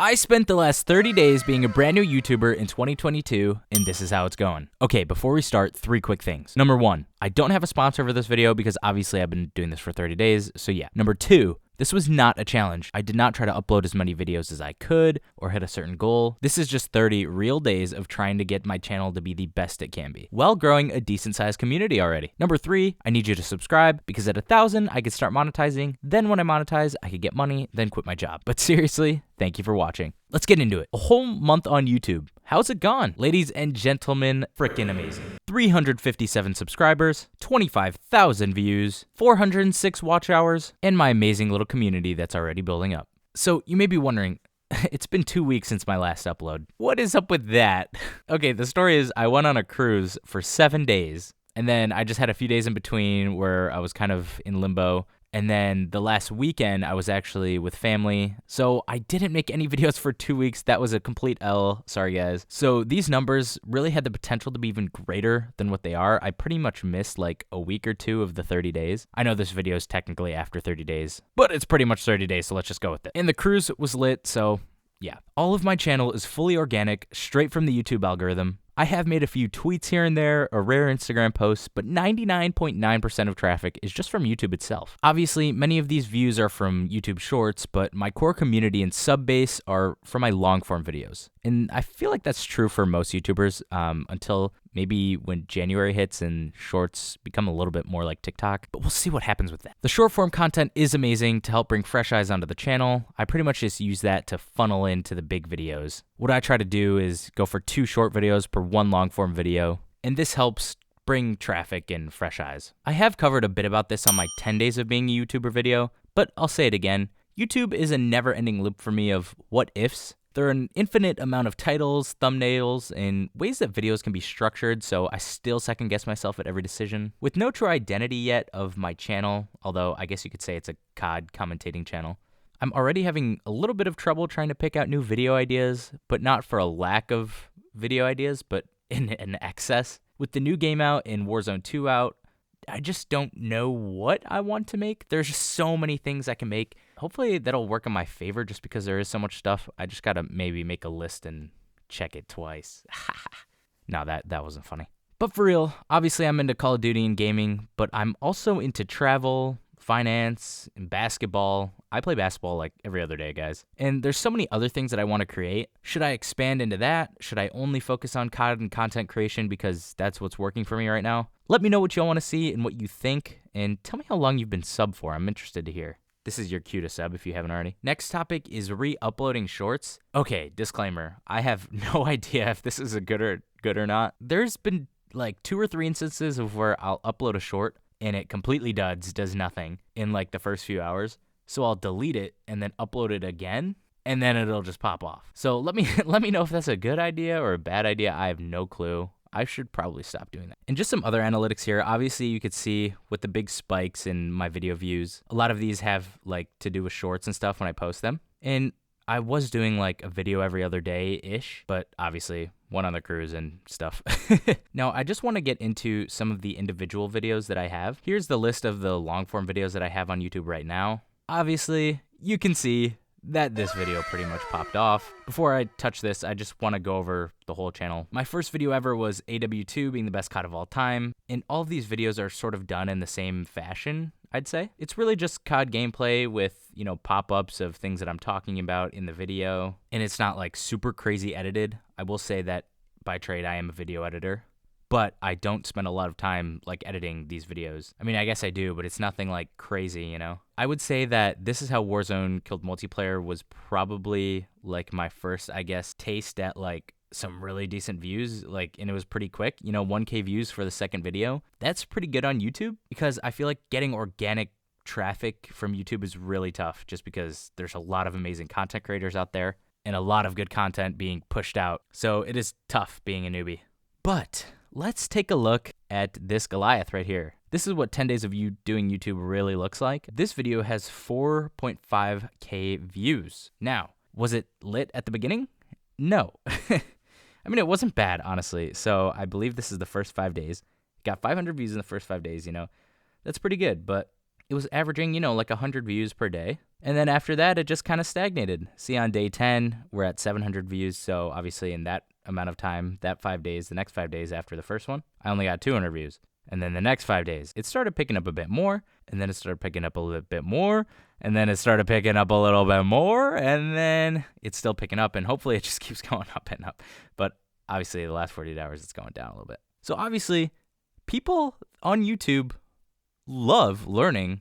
I spent the last 30 days being a brand new YouTuber in 2022, and this is how it's going. Okay, before we start, 3 quick things. Number 1, I don't have a sponsor for this video because obviously I've been doing this for 30 days, so yeah. Number 2, this was not a challenge. I did not try to upload as many videos as I could or hit a certain goal. This is just 30 real days of trying to get my channel to be the best it can be, while growing a decent sized community already. Number 3, I need you to subscribe because at 1,000, I could start monetizing. Then when I monetize, I could get money, then quit my job. But seriously, thank you for watching. Let's get into it. A whole month on YouTube. How's it gone? Ladies and gentlemen, freaking amazing. 357 subscribers, 25,000 views, 406 watch hours, and my amazing little community that's already building up. So you may be wondering, it's been 2 weeks since my last upload. What is up with that? Okay, the story is I went on a cruise for 7 days, and then I just had a few days in between where I was kind of in limbo. And then the last weekend, I was actually with family, so I didn't make any videos for 2 weeks. That was a complete L. Sorry, guys. So these numbers really had the potential to be even greater than what they are. I pretty much missed like a week or 2 of the 30 days. I know this video is technically after 30 days, but it's pretty much 30 days, so let's just go with it. And the cruise was lit, so yeah. All of my channel is fully organic, straight from the YouTube algorithm. I have made a few tweets here and there, or rare Instagram posts, but 99.9% of traffic is just from YouTube itself. Obviously, many of these views are from YouTube Shorts, but my core community and sub base are from my long-form videos. And I feel like that's true for most YouTubers until maybe when January hits and Shorts become a little bit more like TikTok, but we'll see what happens with that. The short-form content is amazing to help bring fresh eyes onto the channel. I pretty much just use that to funnel into the big videos. What I try to do is go for 2 short videos per 1 long-form video, and this helps bring traffic and fresh eyes. I have covered a bit about this on my 10 days of being a YouTuber video, but I'll say it again. YouTube is a never-ending loop for me of what ifs. There are an infinite amount of titles, thumbnails, and ways that videos can be structured, so I still second guess myself at every decision. With no true identity yet of my channel, although I guess you could say it's a COD commentating channel, I'm already having a little bit of trouble trying to pick out new video ideas, but not for a lack of video ideas, but in an excess. With the new game out and Warzone 2 out, I just don't know what I want to make. There's just so many things I can make. Hopefully that'll work in my favor just because there is so much stuff. I just gotta maybe make a list and check it twice. No, that wasn't funny. But for real, obviously I'm into Call of Duty and gaming, but I'm also into travel, finance, and basketball. I play basketball like every other day, guys. And there's so many other things that I want to create. Should I expand into that? Should I only focus on COD and content creation because that's what's working for me right now? Let me know what y'all want to see and what you think, and tell me how long you've been subbed for. I'm interested to hear. This is your cue to sub if you haven't already. Next topic is re-uploading shorts. Okay, disclaimer. I have no idea if this is a good or not. There's been like 2 or 3 instances of where I'll upload a short and it completely does nothing in like the first few hours. So I'll delete it and then upload it again, and then it'll just pop off. So let me know if that's a good idea or a bad idea. I have no clue. I should probably stop doing that. And just some other analytics here. Obviously, you could see with the big spikes in my video views, a lot of these have like to do with shorts and stuff when I post them. And I was doing like a video every other day-ish, but obviously went on the cruise and stuff. Now, I just want to get into some of the individual videos that I have. Here's the list of the long-form videos that I have on YouTube right now. Obviously, you can see that this video pretty much popped off. Before I touch this, I just want to go over the whole channel. My first video ever was AW2 being the best COD of all time, and all of these videos are sort of done in the same fashion, I'd say. It's really just COD gameplay with, you know, pop-ups of things that I'm talking about in the video, and it's not like super crazy edited. I will say that by trade, I am a video editor, but I don't spend a lot of time like editing these videos. I mean, I guess I do, but it's nothing like crazy, you know? I would say that This Is How Warzone Killed Multiplayer was probably like my first, I guess, taste at like some really decent views, like, and it was pretty quick, you know, 1K views for the second video. That's pretty good on YouTube because I feel like getting organic traffic from YouTube is really tough just because there's a lot of amazing content creators out there and a lot of good content being pushed out. So it is tough being a newbie. But let's take a look at this Goliath right here. This is what 10 days of you doing YouTube really looks like. This video has 4.5K views. Now, was it lit at the beginning? No. I mean, it wasn't bad, honestly. So I believe this is the first 5 days. Got 500 views in the first 5 days, you know. That's pretty good, but it was averaging, like 100 views per day. And then after that, it just kind of stagnated. See, on day 10, we're at 700 views. So obviously in that amount of time, that 5 days, the next 5 days after the first one, I only got 200 views. And then the next 5 days, it started picking up a bit more. And then it started picking up a little bit more. And then it started picking up a little bit more. And then it's still picking up. And hopefully it just keeps going up and up. But obviously the last 48 hours, it's going down a little bit. So obviously, people on YouTube love learning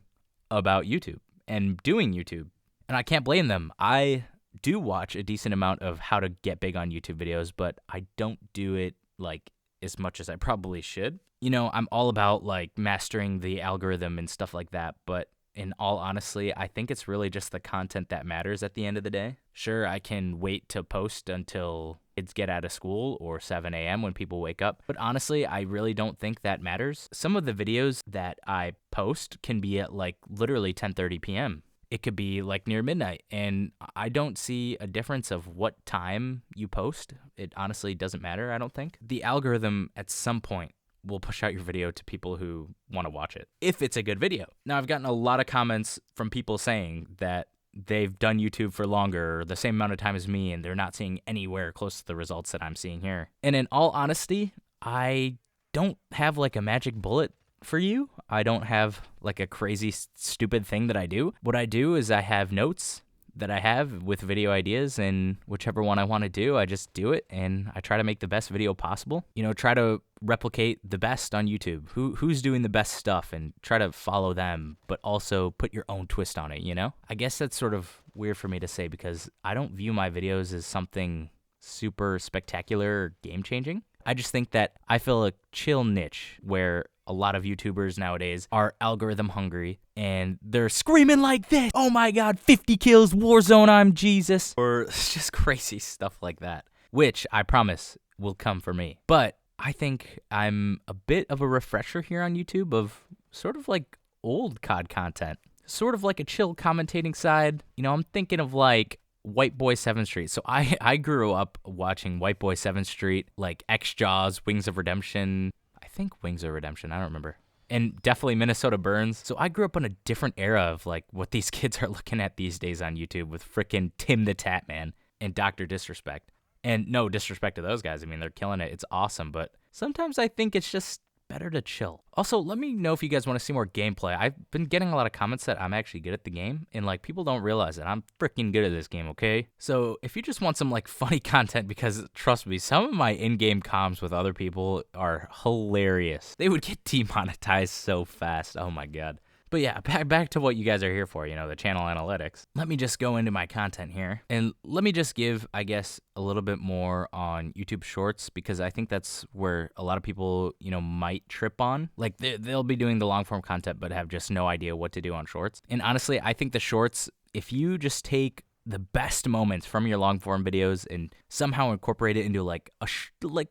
about YouTube and doing YouTube. And I can't blame them. I do watch a decent amount of how to get big on YouTube videos, but I don't do it like as much as I probably should. I'm all about like mastering the algorithm and stuff like that, but in all honesty, I think it's really just the content that matters at the end of the day. Sure, I can wait to post until kids get out of school or 7 a.m. when people wake up, but honestly, I really don't think that matters. Some of the videos that I post can be at like literally 10:30 p.m. It could be like near midnight, and I don't see a difference of what time you post. It honestly doesn't matter, I don't think. The algorithm at some point will push out your video to people who want to watch it, if it's a good video. Now, I've gotten a lot of comments from people saying that they've done YouTube for longer, or the same amount of time as me, and they're not seeing anywhere close to the results that I'm seeing here. And in all honesty, I don't have like a magic bullet for you. I don't have like a crazy stupid thing that I do. What I do is I have notes that I have with video ideas, and whichever one I want to do, I just do it, and I try to make the best video possible. Try to replicate the best on YouTube. Who's doing the best stuff, and try to follow them, but also put your own twist on it, I guess that's sort of weird for me to say because I don't view my videos as something super spectacular or game-changing. I just think that I fill a chill niche where a lot of YouTubers nowadays are algorithm hungry and they're screaming like this. Oh my God, 50 kills, Warzone, I'm Jesus. Or just crazy stuff like that, which I promise will come for me. But I think I'm a bit of a refresher here on YouTube of sort of like old COD content, sort of like a chill commentating side. I'm thinking of like White Boy 7th Street. So I grew up watching White Boy 7th Street, like X-Jaws, Wings of Redemption. I think Wings of Redemption, I don't remember. And definitely Minnesota Burns. So I grew up in a different era of like what these kids are looking at these days on YouTube with frickin' Tim the Tatman and Dr. Disrespect. And no disrespect to those guys. I mean, they're killing it. It's awesome. But sometimes I think it's just better to chill. Also, let me know if you guys want to see more gameplay. I've been getting a lot of comments that I'm actually good at the game, and like people don't realize that I'm freaking good at this game, okay? So if you just want some like funny content, because trust me, some of my in-game comms with other people are hilarious. They would get demonetized so fast. Oh my God. But yeah, back to what you guys are here for, the channel analytics. Let me just go into my content here. And let me just give, I guess, a little bit more on YouTube Shorts, because I think that's where a lot of people, might trip on. Like, they'll be doing the long-form content, but have just no idea what to do on Shorts. And honestly, I think the Shorts, if you just take the best moments from your long-form videos and somehow incorporate it into like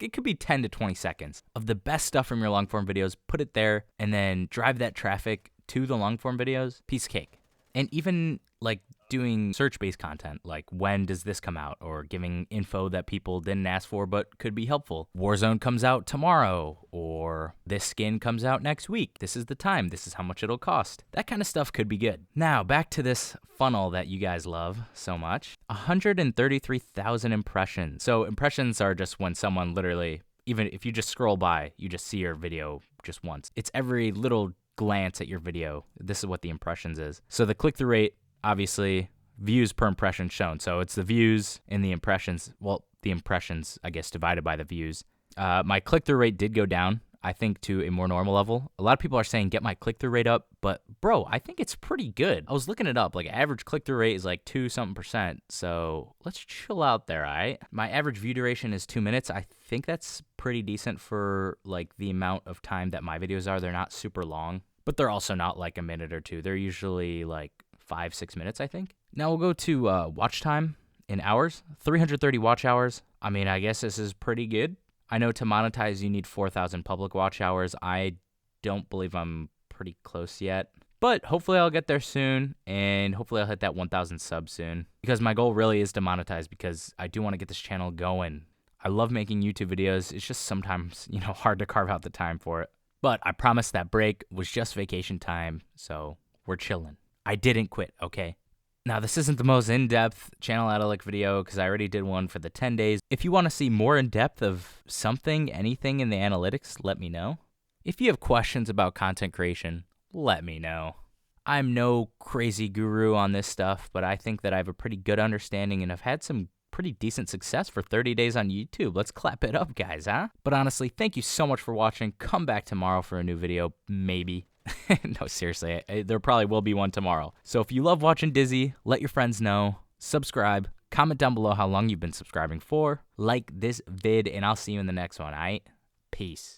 it could be 10 to 20 seconds of the best stuff from your long-form videos, put it there, and then drive that traffic to the long form videos, piece of cake. And even like doing search-based content, like when does this come out, or giving info that people didn't ask for but could be helpful. Warzone comes out tomorrow, or this skin comes out next week. This is the time. This is how much it'll cost. That kind of stuff could be good. Now, back to this funnel that you guys love so much. 133,000 impressions. So impressions are just when someone literally, even if you just scroll by, you just see your video just once. It's every little glance at your video. This is what the impressions is. So the click-through rate, obviously, views per impression shown. So it's the views and the impressions. Well, the impressions, I guess, divided by the views. My click-through rate did go down, I think, to a more normal level. A lot of people are saying get my click-through rate up, but bro, I think it's pretty good. I was looking it up. Like, average click-through rate is like 2-something%. So let's chill out there, all right? My average view duration is 2 minutes. I think that's pretty decent for like the amount of time that my videos are. They're not super long, but they're also not like a minute or two. They're usually like 5-6 minutes, I think. Now we'll go to watch time in hours. 330 watch hours. I mean, I guess this is pretty good. I know to monetize you need 4,000 public watch hours. I don't believe I'm pretty close yet, but hopefully I'll get there soon, and hopefully I'll hit that 1,000 subs soon, because my goal really is to monetize, because I do want to get this channel going. I love making YouTube videos. It's just sometimes, hard to carve out the time for it. But I promise that break was just vacation time, so we're chilling. I didn't quit, okay? Now, this isn't the most in-depth channel analytic video because I already did one for the 10 days. If you want to see more in-depth of something, anything in the analytics, let me know. If you have questions about content creation, let me know. I'm no crazy guru on this stuff, but I think that I have a pretty good understanding and have had some pretty decent success for 30 days on YouTube. Let's clap it up, guys, huh? But honestly, thank you so much for watching. Come back tomorrow for a new video, maybe. No, seriously, there probably will be one tomorrow. So if you love watching Dizzy, let your friends know. Subscribe. Comment down below how long you've been subscribing for. Like this vid, and I'll see you in the next one, all right? Peace.